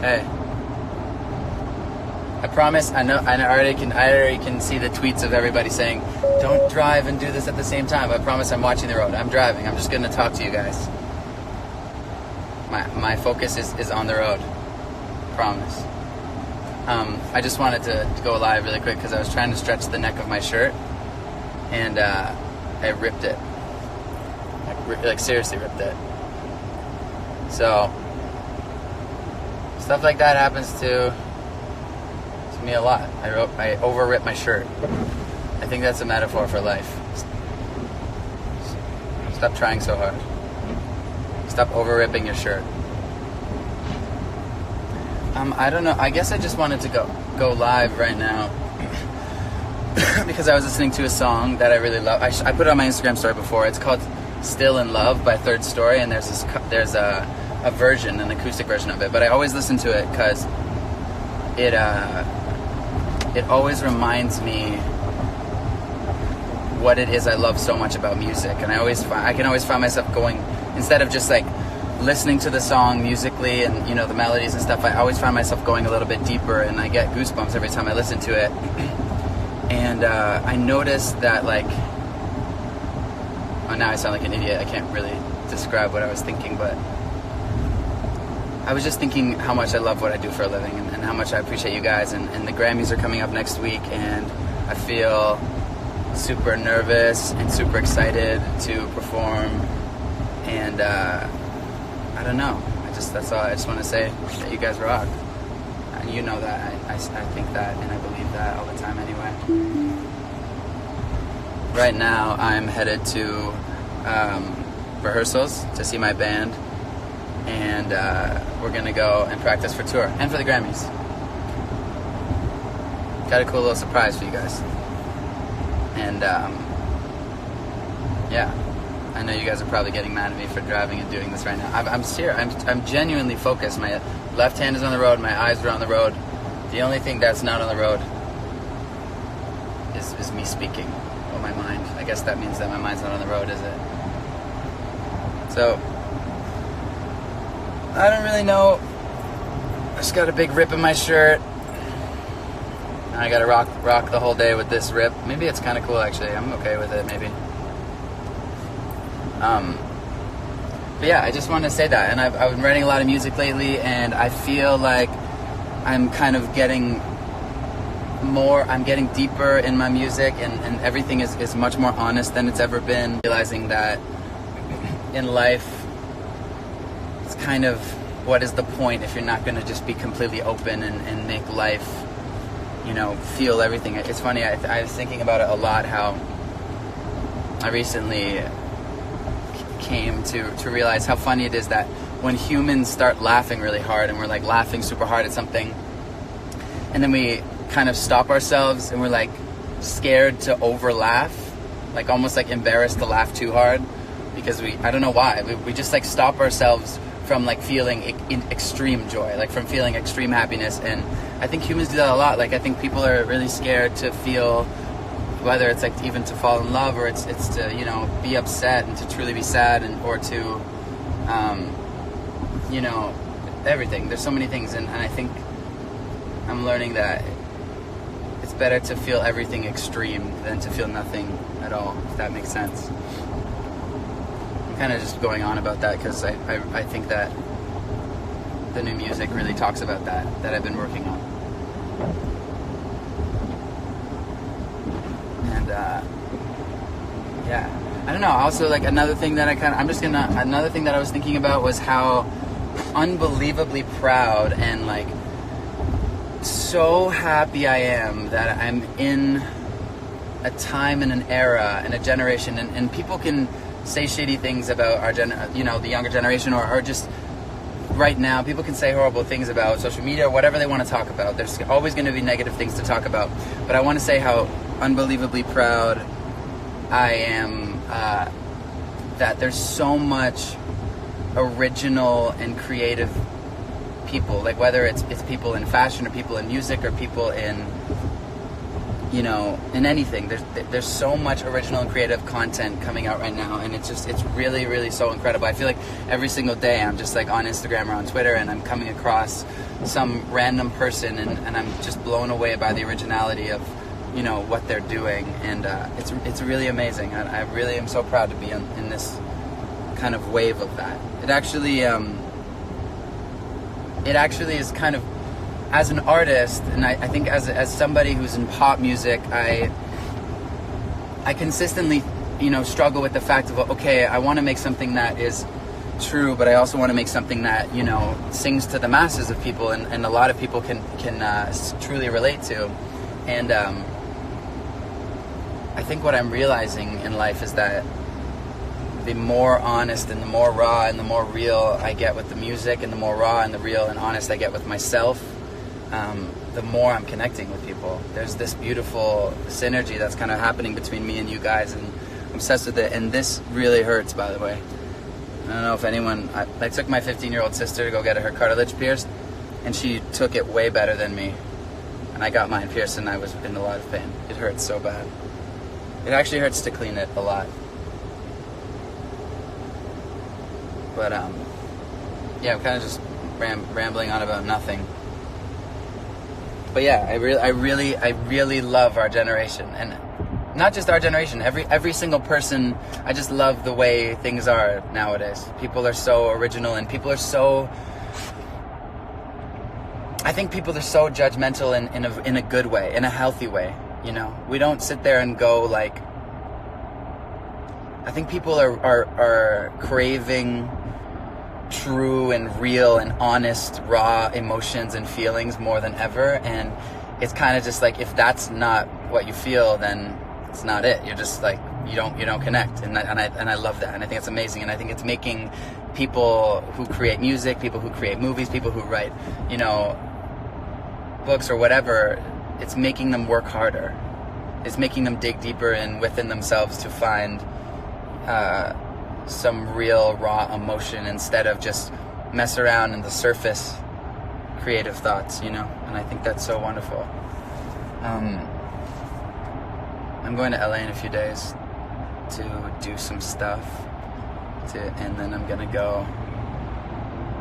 Hey, I promise. I already can see the tweets of everybody saying, "Don't drive and do this at the same time." I promise. I'm watching the road. I'm driving. I'm just going to talk to you guys. My focus is on the road. Promise. I just wanted to go live really quick because I was trying to stretch the neck of my shirt, and I ripped it. Like seriously ripped it. So stuff like that happens to me a lot. I over-rip my shirt. I think that's a metaphor for life. Stop trying so hard. Stop over-ripping your shirt. I don't know. I guess I just wanted to go live right now because I was listening to a song that I really love. I put it on my Instagram story before. It's called "Still in Love" by Third Story, and there's a version, an acoustic version of it. But I always listen to it because it always reminds me what it is I love so much about music, and I can always find myself going, instead of just like listening to the song musically and the melodies and stuff, I always find myself going a little bit deeper, and I get goosebumps every time I listen to it. And I noticed that now I sound like an idiot. I can't really describe what I was thinking, but I was just thinking how much I love what I do for a living, and how much I appreciate you guys, and the Grammys are coming up next week, and I feel super nervous and super excited to perform, and I don't know. That's all. I just want to say that you guys rock. And you know that. I think that, and I believe that all the time anyway. Right now, I'm headed to rehearsals to see my band. And we're going to go and practice for tour and for the Grammys. Got a cool little surprise for you guys. And yeah. I know you guys are probably getting mad at me for driving and doing this right now. I'm genuinely focused. My left hand is on the road. My eyes are on the road. The only thing that's not on the road is me speaking. Well, my mind. I guess that means that my mind's not on the road, is it? So, I don't really know. I just got a big rip in my shirt. I gotta rock the whole day with this rip. Maybe it's kind of cool, actually. I'm okay with it, maybe. But yeah, I just wanted to say that, and I've been writing a lot of music lately, and I feel like I'm kind of I'm getting deeper in my music, and everything is much more honest than it's ever been. Realizing that in life, it's kind of, what is the point if you're not going to just be completely open and make life, feel everything. It's funny, I was thinking about it a lot, how I recently came to realize how funny it is that when humans start laughing really hard, and we're like laughing super hard at something, and then we kind of stop ourselves and we're like scared to over laugh, like almost like embarrassed to laugh too hard, because I don't know why, we just like stop ourselves from like feeling extreme joy, like from feeling extreme happiness. And I think humans do that a lot. Like I think people are really scared to feel, whether it's like even to fall in love, or it's to be upset and to truly be sad, or to everything. There's so many things, and I think I'm learning that it's better to feel everything extreme than to feel nothing at all, if that makes sense. I'm kind of just going on about that because I think that the new music really talks about that I've been working on. And yeah, I don't know. Also, like another thing that another thing that I was thinking about was how unbelievably proud and like so happy I am that I'm in a time and an era and a generation, and people can say shitty things about our the younger generation, or just right now people can say horrible things about social media or whatever they want to talk about. There's always going to be negative things to talk about, but I want to say how unbelievably proud I am that there's so much original and creative people, like whether it's people in fashion or people in music or people in you know, in anything. There's so much original and creative content coming out right now, and it's really, really so incredible. I feel like every single day I'm just like on Instagram or on Twitter, and I'm coming across some random person, and I'm just blown away by the originality of, you know, what they're doing, and it's really amazing. I really am so proud to be in this kind of wave of that. It actually is kind of, as an artist, and I think as somebody who's in pop music, I consistently, you know, struggle with the fact of, okay, I want to make something that is true, but I also want to make something that, you know, sings to the masses of people, and a lot of people can truly relate to. And I think what I'm realizing in life is that the more honest and the more raw and the more real I get with the music, and the more raw and the real and honest I get with myself, the more I'm connecting with people. There's this beautiful synergy that's kind of happening between me and you guys, and I'm obsessed with it. And this really hurts, by the way. I don't know if anyone... I took my 15-year-old sister to go get her cartilage pierced, and she took it way better than me. And I got mine pierced, and I was in a lot of pain. It hurts so bad. It actually hurts to clean it a lot. But, yeah, I'm kind of just rambling on about nothing. But yeah, I really love our generation, and not just our generation. Every single person. I just love the way things are nowadays. People are so original, and people are so. I think people are so judgmental in a good way, in a healthy way. You know, we don't sit there and go like. I think people are craving true and real and honest, raw emotions and feelings more than ever, and it's kind of just like, if that's not what you feel, then it's not it. You're just like, you don't connect, and I love that, and I think it's amazing, and I think it's making people who create music, people who create movies, people who write, you know, books or whatever, it's making them work harder. It's making them dig deeper within themselves to find some real raw emotion, instead of just mess around in the surface creative thoughts, you know. And I think that's so wonderful. I'm going to LA in a few days to do some stuff, and then I'm gonna go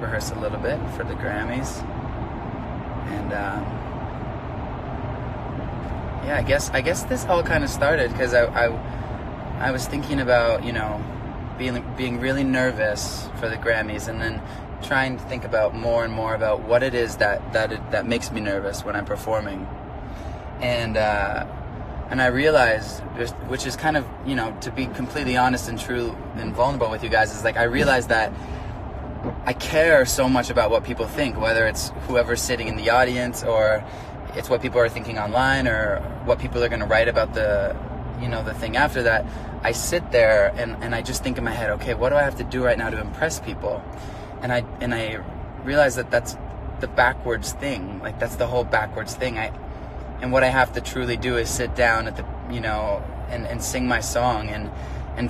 rehearse a little bit for the Grammys. And yeah, I guess this all kind of started because I was thinking about, you know, being really nervous for the Grammys, and then trying to think about more and more about what it is that makes me nervous when I'm performing. And I realized, which is kind of, you know, to be completely honest and true and vulnerable with you guys, is like, I realized that I care so much about what people think, whether it's whoever's sitting in the audience, or it's what people are thinking online, or what people are going to write about the, you know, the thing after that. I sit there and I just think in my head, okay, what do I have to do right now to impress people? And I realize that that's the backwards thing. Like, that's the whole backwards thing. And what I have to truly do is sit down at the, you know, and sing my song and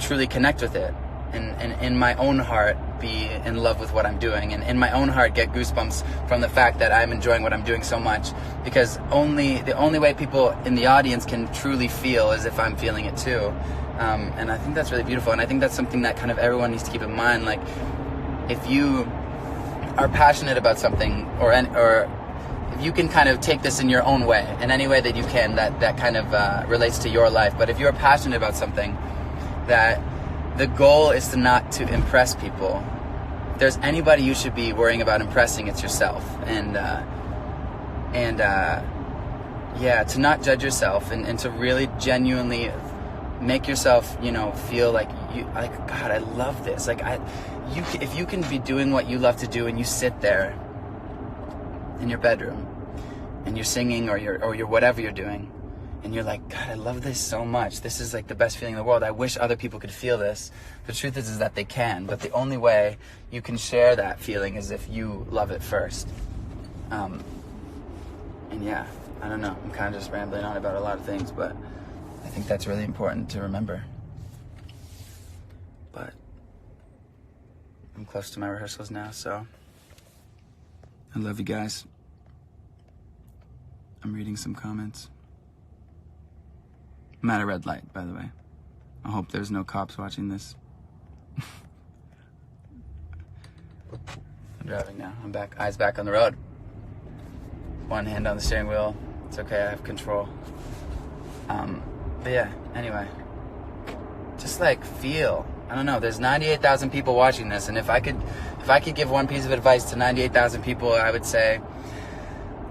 truly connect with it. And in my own heart be in love with what I'm doing, and in my own heart get goosebumps from the fact that I'm enjoying what I'm doing so much, because the only way people in the audience can truly feel is if I'm feeling it too. And I think that's really beautiful, and I think that's something that kind of everyone needs to keep in mind. Like, if you are passionate about something, or if you can kind of take this in your own way, in any way that you can, that kind of relates to your life. But if you're passionate about something, that the goal is not to impress people. If there's anybody you should be worrying about impressing, it's yourself. And yeah, to not judge yourself, and to really genuinely make yourself, you know, feel like God, I love this. Like, if you can be doing what you love to do, and you sit there in your bedroom and you're singing, or you're whatever you're doing, and you're like, God, I love this so much. This is like the best feeling in the world. I wish other people could feel this. The truth is that they can, but the only way you can share that feeling is if you love it first. And yeah, I don't know. I'm kind of just rambling on about a lot of things, but I think that's really important to remember. But I'm close to my rehearsals now, so I love you guys. I'm reading some comments. I'm at a red light, by the way. I hope there's no cops watching this. I'm driving now. I'm back. Eyes back on the road. One hand on the steering wheel. It's okay, I have control. But yeah, anyway. Just like feel. I don't know, there's 98,000 people watching this, and if I could give one piece of advice to 98,000 people, I would say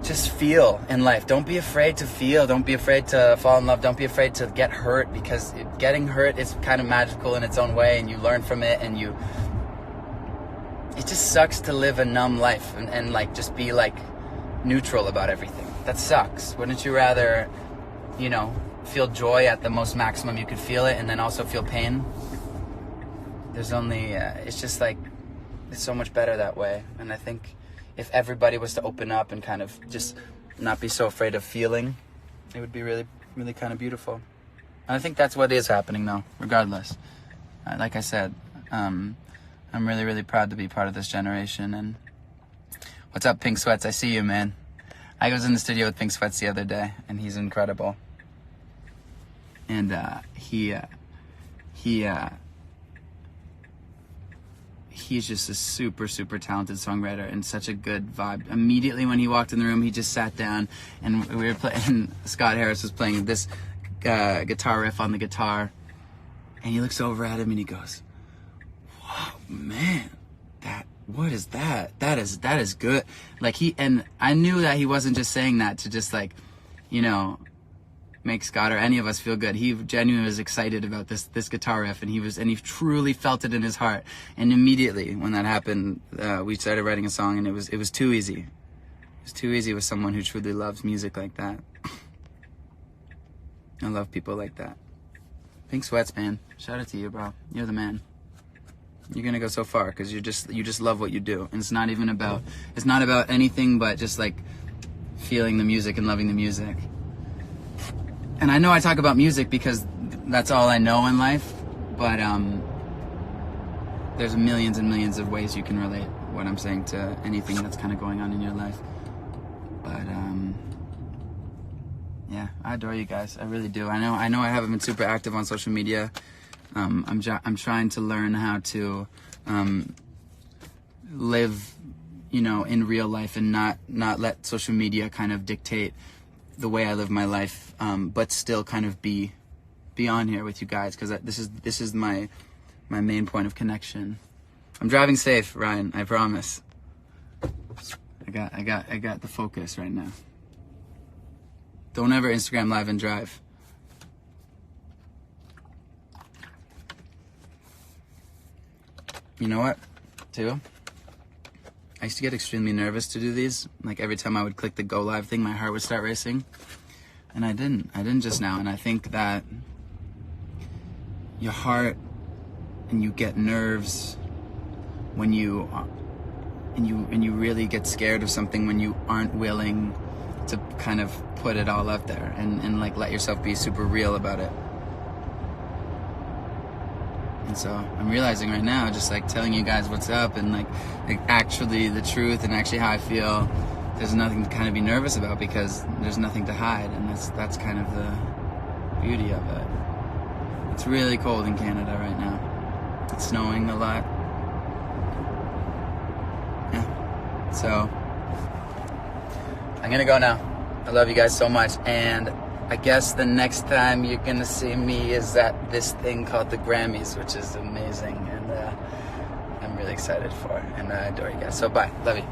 just feel in life. Don't be afraid to feel. Don't be afraid to fall in love. Don't be afraid to get hurt, because getting hurt is kind of magical in its own way, and you learn from it, and it just sucks to live a numb life and like just be like neutral about everything. That sucks. Wouldn't you rather, feel joy at the most maximum you could feel it, and then also feel pain? There's only, it's just like, it's so much better that way. And I think if everybody was to open up and kind of just not be so afraid of feeling, it would be really, really kind of beautiful. And I think that's what is happening though, regardless. Like I said, I'm really, really proud to be part of this generation. And what's up, Pink Sweats? I see you, man. I was in the studio with Pink Sweats the other day, and he's incredible. And he's just a super, super talented songwriter and such a good vibe. Immediately when he walked in the room, he just sat down, and we were playing. Scott Harris was playing this guitar riff on the guitar, and he looks over at him and he goes, "Whoa, man, what is that? That is good." Like and I knew that he wasn't just saying that to just like, make Scott or any of us feel good. He genuinely was excited about this guitar riff, and he truly felt it in his heart. And immediately when that happened, we started writing a song, and it was too easy. It was too easy with someone who truly loves music like that. I love people like that. Pink Sweats, man. Shout out to you, bro. You're the man. You're gonna go so far because you just love what you do, and it's not about anything but just like feeling the music and loving the music. And I know I talk about music because that's all I know in life, but there's millions and millions of ways you can relate what I'm saying to anything that's kind of going on in your life. But yeah, I adore you guys. I really do. I know I haven't been super active on social media. I'm trying to learn how to live, in real life and not let social media kind of dictate the way I live my life, but still kind of be on here with you guys, because this is my main point of connection. I'm driving safe, Ryan. I promise. I got the focus right now. Don't ever Instagram live and drive. You know what, too? I used to get extremely nervous to do these. Like every time I would click the go live thing, my heart would start racing. And I didn't just now. And I think that your heart and you get nerves when you really get scared of something when you aren't willing to kind of put it all out there and like let yourself be super real about it. And so I'm realizing right now, just like telling you guys what's up and like actually the truth and actually how I feel, there's nothing to kind of be nervous about because there's nothing to hide, and that's kind of the beauty of it. It's really cold in Canada right now. It's snowing a lot. Yeah. So I'm gonna go now. I love you guys so much, and I guess the next time you're gonna see me is at this thing called the Grammys, which is amazing, and I'm really excited for it, and I adore you guys. So bye, love you.